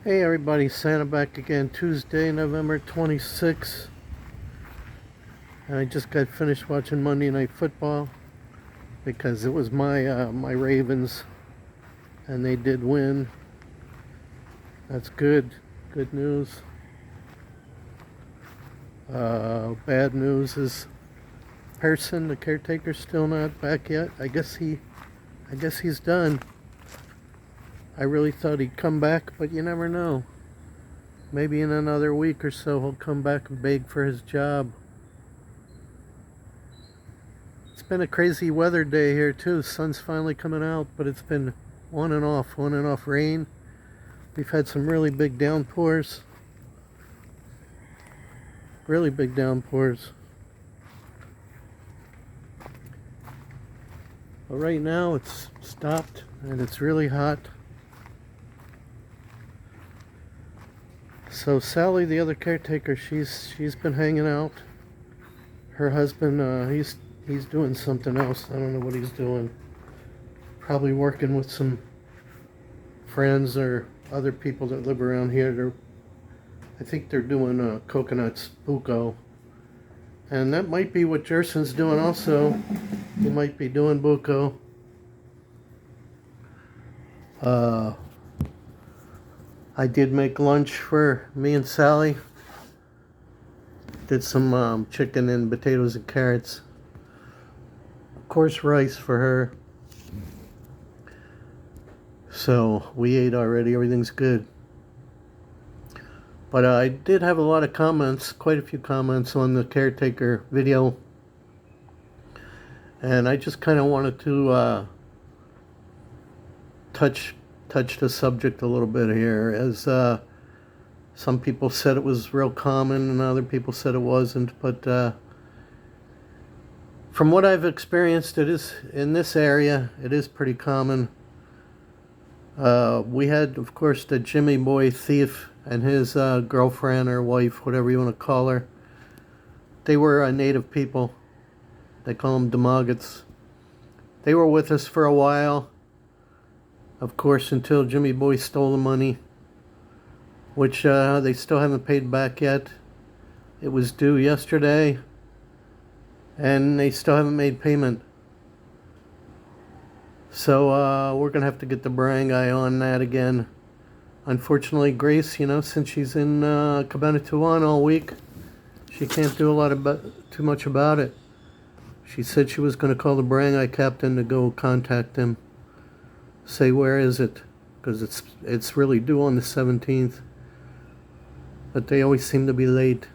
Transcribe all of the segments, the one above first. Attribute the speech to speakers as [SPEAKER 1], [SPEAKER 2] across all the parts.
[SPEAKER 1] Hey everybody, Santa back again. Tuesday, November 26th. And I just got finished watching Monday Night Football because it was my Ravens and they did win. That's good. Good news. Bad news is Person, the caretaker's still not back yet. I guess he's done. I really thought he'd come back, but you never know. Maybe in another week or so he'll come back and beg for his job. It's been a crazy weather day here too. Sun's finally coming out, but it's been on and off rain. We've had some really big downpours. Really big downpours. But right now it's stopped and it's really hot. So Sally, the other caretaker, she's been hanging out. Her husband, he's doing something else. I don't know what he's doing. Probably working with some friends or other people that live around here. I think they're doing coconuts, buko. And that might be what Jerson's doing also. He might be doing buko. I did make lunch for me and Sally. Did some chicken and potatoes and carrots. Of course, rice for her. So we ate already. Everything's good. But I did have a lot of comments, quite a few comments on the caretaker video. And I just kind of wanted to touch the subject a little bit here, as some people said it was real common and other people said it wasn't. But from what I've experienced, it is in this area, it is pretty common. We had, of course, the Jimmy Boy thief and his girlfriend or wife, whatever you want to call her. They were native people. They call them Demoggots. They were with us for a while. Of course, until Jimmy Boy stole the money, which they still haven't paid back yet. It was due yesterday, and they still haven't made payment. So we're going to have to get the barangay on that again. Unfortunately, Grace, since she's in Cabanatuan all week, she can't do too much about it. She said she was going to call the barangay captain to go contact him. Say, where is it? Because it's really due on the 17th. But they always seem to be late.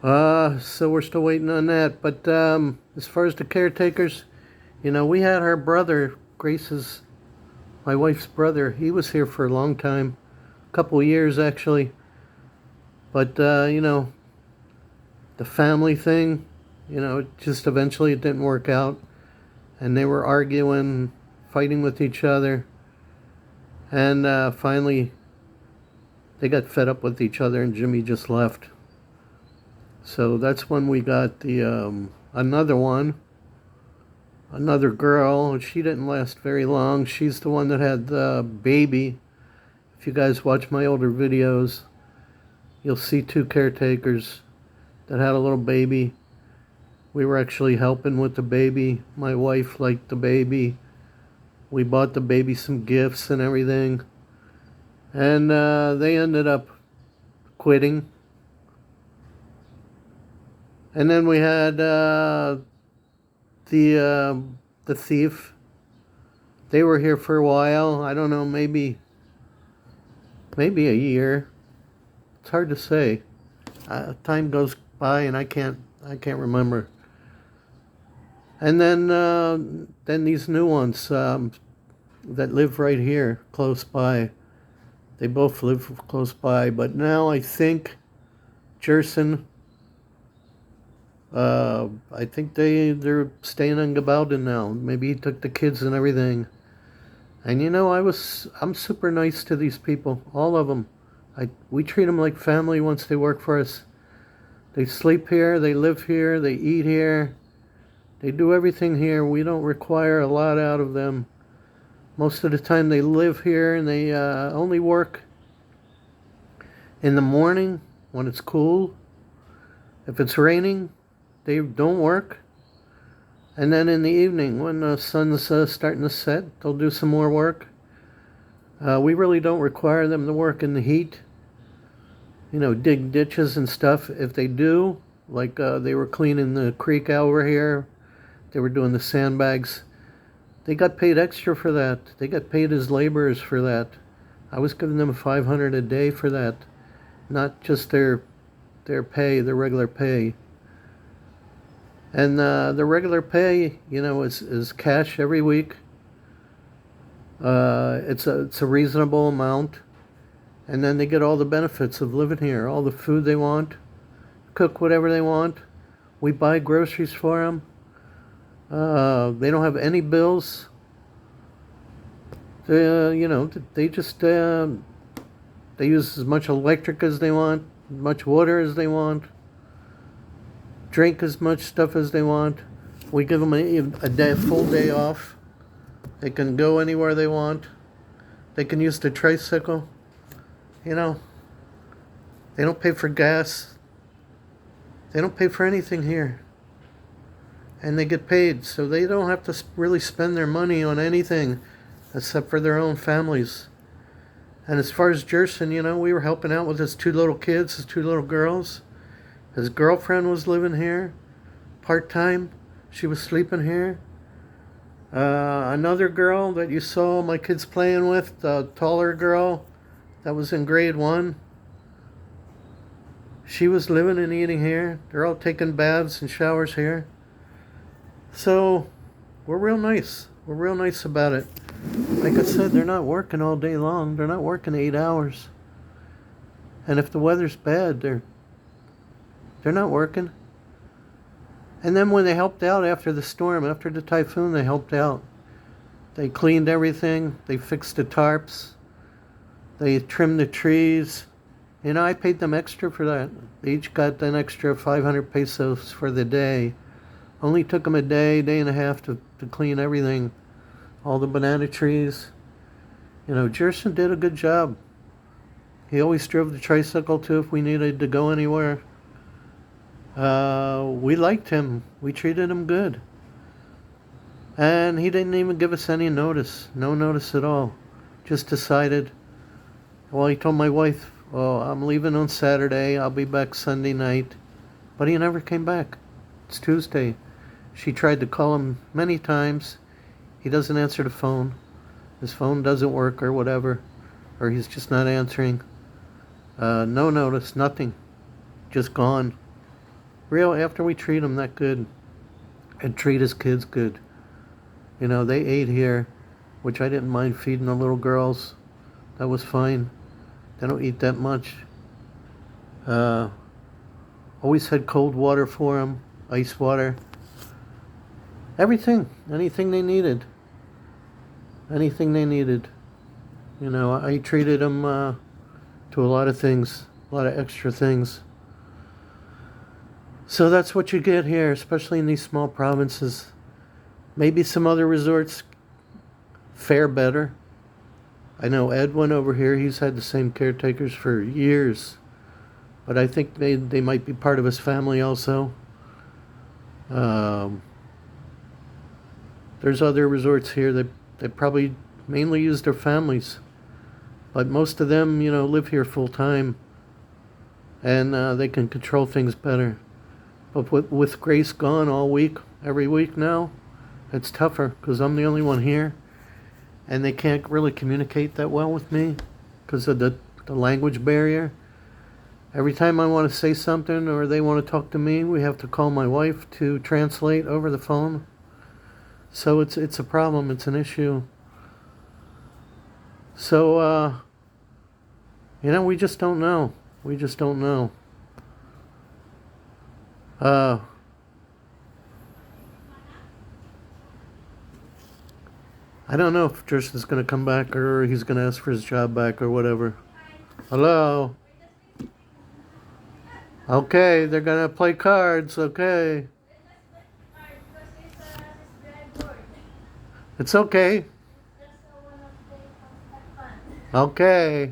[SPEAKER 1] So we're still waiting on that. But as far as the caretakers, we had our brother, my wife's brother. He was here for a long time. A couple of years, actually. But, the family thing, just eventually it didn't work out. And they were arguing, fighting with each other. And finally, they got fed up with each other and Jimmy just left. So that's when we got the another girl. She didn't last very long. She's the one that had the baby. If you guys watch my older videos, you'll see two caretakers that had a little baby. We were actually helping with the baby. My wife liked the baby. We bought the baby some gifts and everything. And they ended up quitting. And then we had the thief. They were here for a while. I don't know, maybe a year. It's hard to say. Time goes by and I can't remember. And then these new ones that live right here, close by. They both live close by. But now I think Jerson, I think they're staying in Gabaldon now. Maybe he took the kids and everything. And I'm super nice to these people, all of them. We treat them like family once they work for us. They sleep here, they live here, they eat here. They do everything here. We don't require a lot out of them. Most of the time they live here and they only work in the morning when it's cool. If it's raining, they don't work. And then in the evening, when the sun's starting to set, they'll do some more work. We really don't require them to work in the heat. Dig ditches and stuff. If they do, like they were cleaning the creek over here, they were doing the sandbags. They got paid extra for that. They got paid as laborers for that. I was giving them $500 a day for that, not just their pay, their regular pay. And the regular pay, is cash every week. It's a reasonable amount, and then they get all the benefits of living here, all the food they want, cook whatever they want. We buy groceries for them. They don't have any bills. They just they use as much electric as they want, as much water as they want, drink as much stuff as they want. We give them a full day off. They can go anywhere they want. They can use the tricycle. They don't pay for gas. They don't pay for anything here. And they get paid, so they don't have to really spend their money on anything except for their own families. And as far as Jerson, we were helping out with his 2 little kids, his 2 little girls. His girlfriend was living here, part-time. She was sleeping here. Another girl that you saw my kids playing with, the taller girl that was in grade 1, she was living and eating here. They're all taking baths and showers here. So we're real nice. We're real nice about it. Like I said, they're not working all day long. They're not working 8 hours. And if the weather's bad, they're not working. And then when they helped out after the storm, after the typhoon, they helped out. They cleaned everything. They fixed the tarps. They trimmed the trees. I paid them extra for that. They each got an extra 500 pesos for the day. Only took them a day and a half to clean everything. All the banana trees. Jerson did a good job. He always drove the tricycle too if we needed to go anywhere. We liked him. We treated him good. And he didn't even give us any notice. No notice at all. Just decided. Well, he told my wife, I'm leaving on Saturday. I'll be back Sunday night. But he never came back. It's Tuesday. She tried to call him many times. He doesn't answer the phone. His phone doesn't work or whatever. Or he's just not answering. No notice, nothing. Just gone. After we treat him that good. And treat his kids good. They ate here, which I didn't mind feeding the little girls. That was fine. They don't eat that much. Always had cold water for them. Ice water. Everything. Anything they needed. Anything they needed. I treated them to a lot of things. A lot of extra things. So that's what you get here, especially in these small provinces. Maybe some other resorts fare better. I know Ed went over here. He's had the same caretakers for years. But I think they might be part of his family also. There's other resorts here that probably mainly use their families. But most of them, live here full time. And they can control things better. But with Grace gone all week, every week now, it's tougher because I'm the only one here. And they can't really communicate that well with me because of the language barrier. Every time I want to say something or they want to talk to me, we have to call my wife to translate over the phone. So it's a problem. It's an issue. So, we just don't know. We just don't know. I don't know if Jerson's going to come back or he's going to ask for his job back or whatever. Hello? Okay, they're going to play cards. Okay. It's okay. Okay.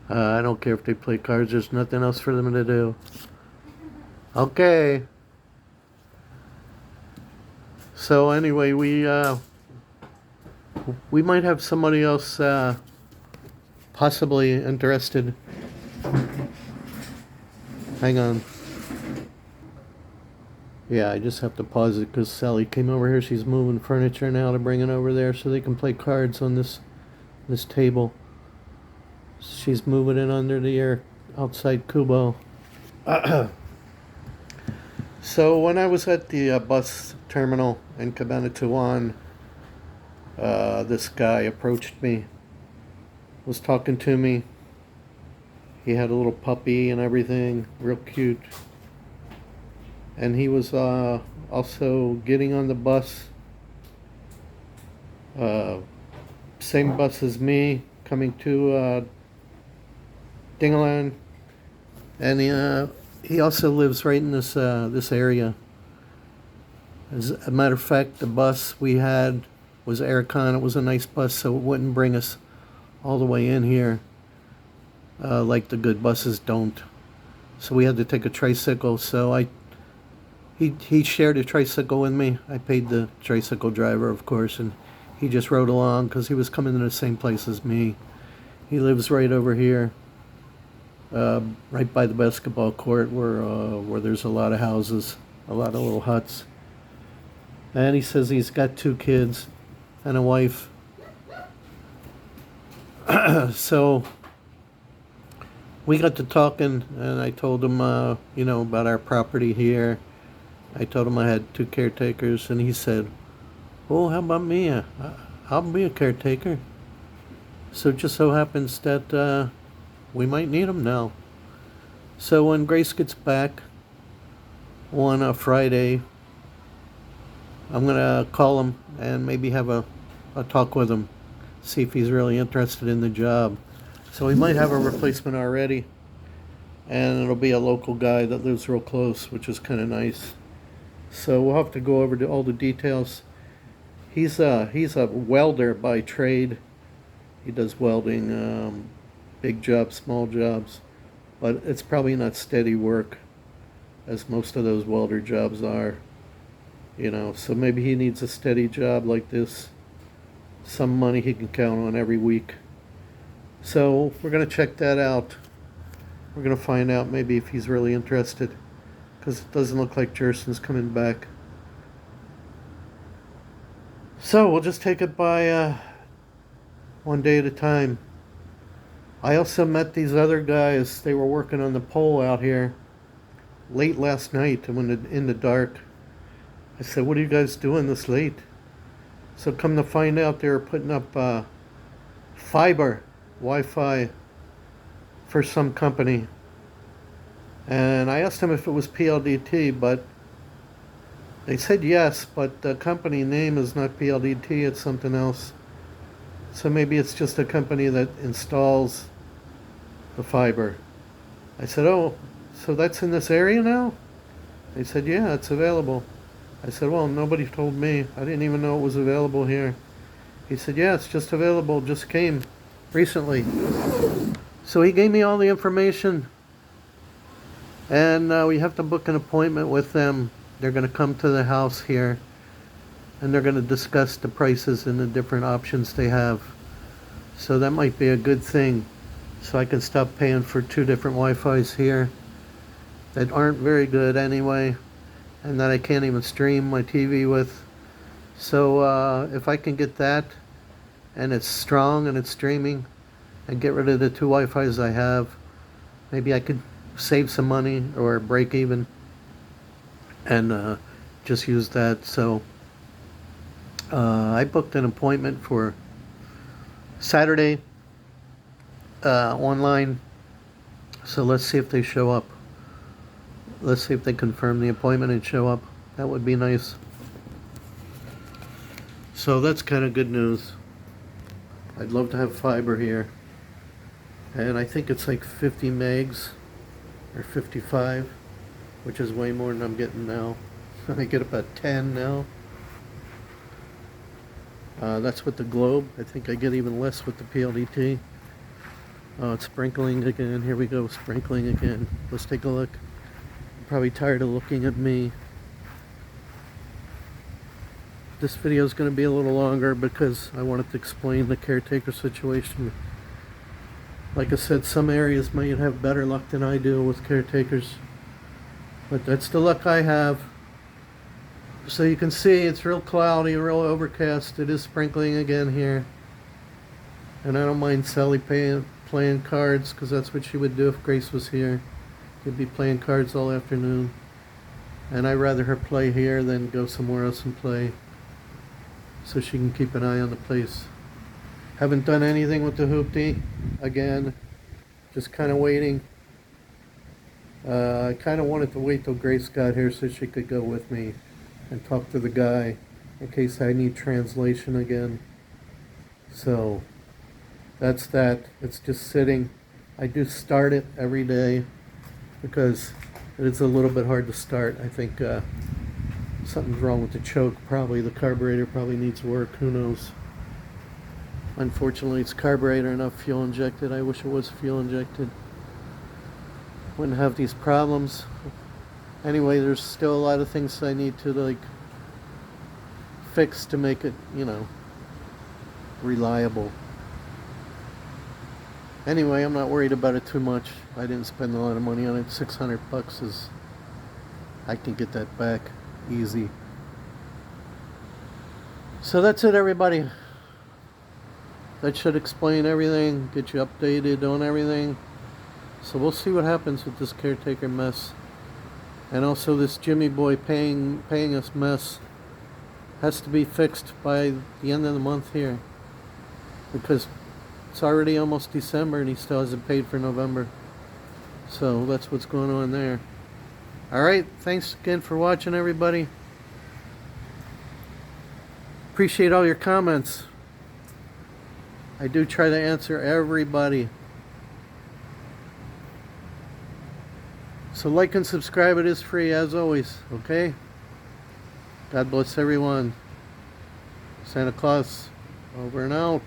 [SPEAKER 1] I don't care if they play cards. There's nothing else for them to do. Okay. So anyway, we might have somebody else possibly interested. Hang on. Yeah, I just have to pause it because Sally came over here. She's moving furniture now to bring it over there so they can play cards on this table. She's moving it under the air outside Kubo. So when I was at the bus terminal in Cabanatuan, this guy approached me, was talking to me. He had a little puppy and everything, real cute. And he was also getting on the bus, same bus as me, coming to Dingalan. And he also lives right in this area. As a matter of fact, the bus we had was Aircon. It was a nice bus, so it wouldn't bring us all the way in here like the good buses don't. So we had to take a tricycle. So he shared a tricycle with me. I paid the tricycle driver, of course, and he just rode along because he was coming to the same place as me. He lives right over here, right by the basketball court where there's a lot of houses, a lot of little huts. And he says he's got 2 kids and a wife. So we got to talking, and I told him, about our property here. I told him I had 2 caretakers, and he said, "Oh, how about me? I'll be a caretaker." So it just so happens that we might need them now. So when Grace gets back on a Friday, I'm gonna call him and maybe have a talk with him, see if he's really interested in the job. So we might have a replacement already, and it'll be a local guy that lives real close, which is kind of nice. So we'll have to go over all the details. He's a welder by trade. He does welding, big jobs, small jobs, but it's probably not steady work as most of those welder jobs are. So maybe he needs a steady job like this, some money he can count on every week. So we're going to check that out. We're going to find out maybe if he's really interested, because it doesn't look like Jerson's coming back. So we'll just take it by one day at a time. I also met these other guys. They were working on the pole out here late last night when in the dark. I said, "What are you guys doing this late?" So come to find out, they were putting up fiber, Wi-Fi for some company. And I asked them if it was PLDT, but they said yes, but the company name is not PLDT, it's something else. So maybe it's just a company that installs the fiber. I said, "Oh, so that's in this area now?" They said, "Yeah, it's available." I said, "Well, nobody told me. I didn't even know it was available here." He said, "Yeah, it's just available. Just came recently." So he gave me all the information, and we have to book an appointment with them. They're going to come to the house here, and they're going to discuss the prices and the different options they have. So that might be a good thing, so I can stop paying for 2 different Wi-Fis here that aren't very good anyway, and that I can't even stream my TV with. So if I can get that, and it's strong and it's streaming, and get rid of the 2 Wi-Fis I have, maybe I could save some money or break even and just use that. So I booked an appointment for Saturday online. So let's see if they show up. Let's see if they confirm the appointment and show up. That would be nice. So that's kind of good news. I'd love to have fiber here. And I think it's like 50 megs or 55, which is way more than I'm getting now. I get about 10 now. That's with the globe. I think I get even less with the PLDT. Oh, it's sprinkling again. Here we go, sprinkling again. Let's take a look. You're probably tired of looking at me. This video is going to be a little longer because I wanted to explain the caretaker situation. Like I said, some areas might have better luck than I do with caretakers, but that's the luck I have. So you can see it's real cloudy, real overcast. It is sprinkling again here. And I don't mind Sally playing cards, because that's what she would do if Grace was here. She'd be playing cards all afternoon. And I'd rather her play here than go somewhere else and play, so she can keep an eye on the place. Haven't done anything with the hoopty again. Just kind of waiting. I kind of wanted to wait till Grace got here so she could go with me and talk to the guy in case I need translation again. So that's that. It's just sitting. I do start it every day because it is a little bit hard to start. I think something's wrong with the choke. Probably the carburetor probably needs work. Who knows? Unfortunately, it's carburetor, not fuel injected. I wish it was fuel injected. Wouldn't have these problems. Anyway, there's still a lot of things I need to fix to make it, reliable. Anyway, I'm not worried about it too much. I didn't spend a lot of money on it. $600 is, I can get that back easy. So that's it, everybody. That should explain everything, get you updated on everything. So we'll see what happens with this caretaker mess. And also this Jimmy boy paying us mess has to be fixed by the end of the month here, because it's already almost December and he still hasn't paid for November. So that's what's going on there. Alright, thanks again for watching, everybody. Appreciate all your comments. I do try to answer everybody. So like and subscribe. It is free as always, okay? God bless everyone. Santa Claus, over and out.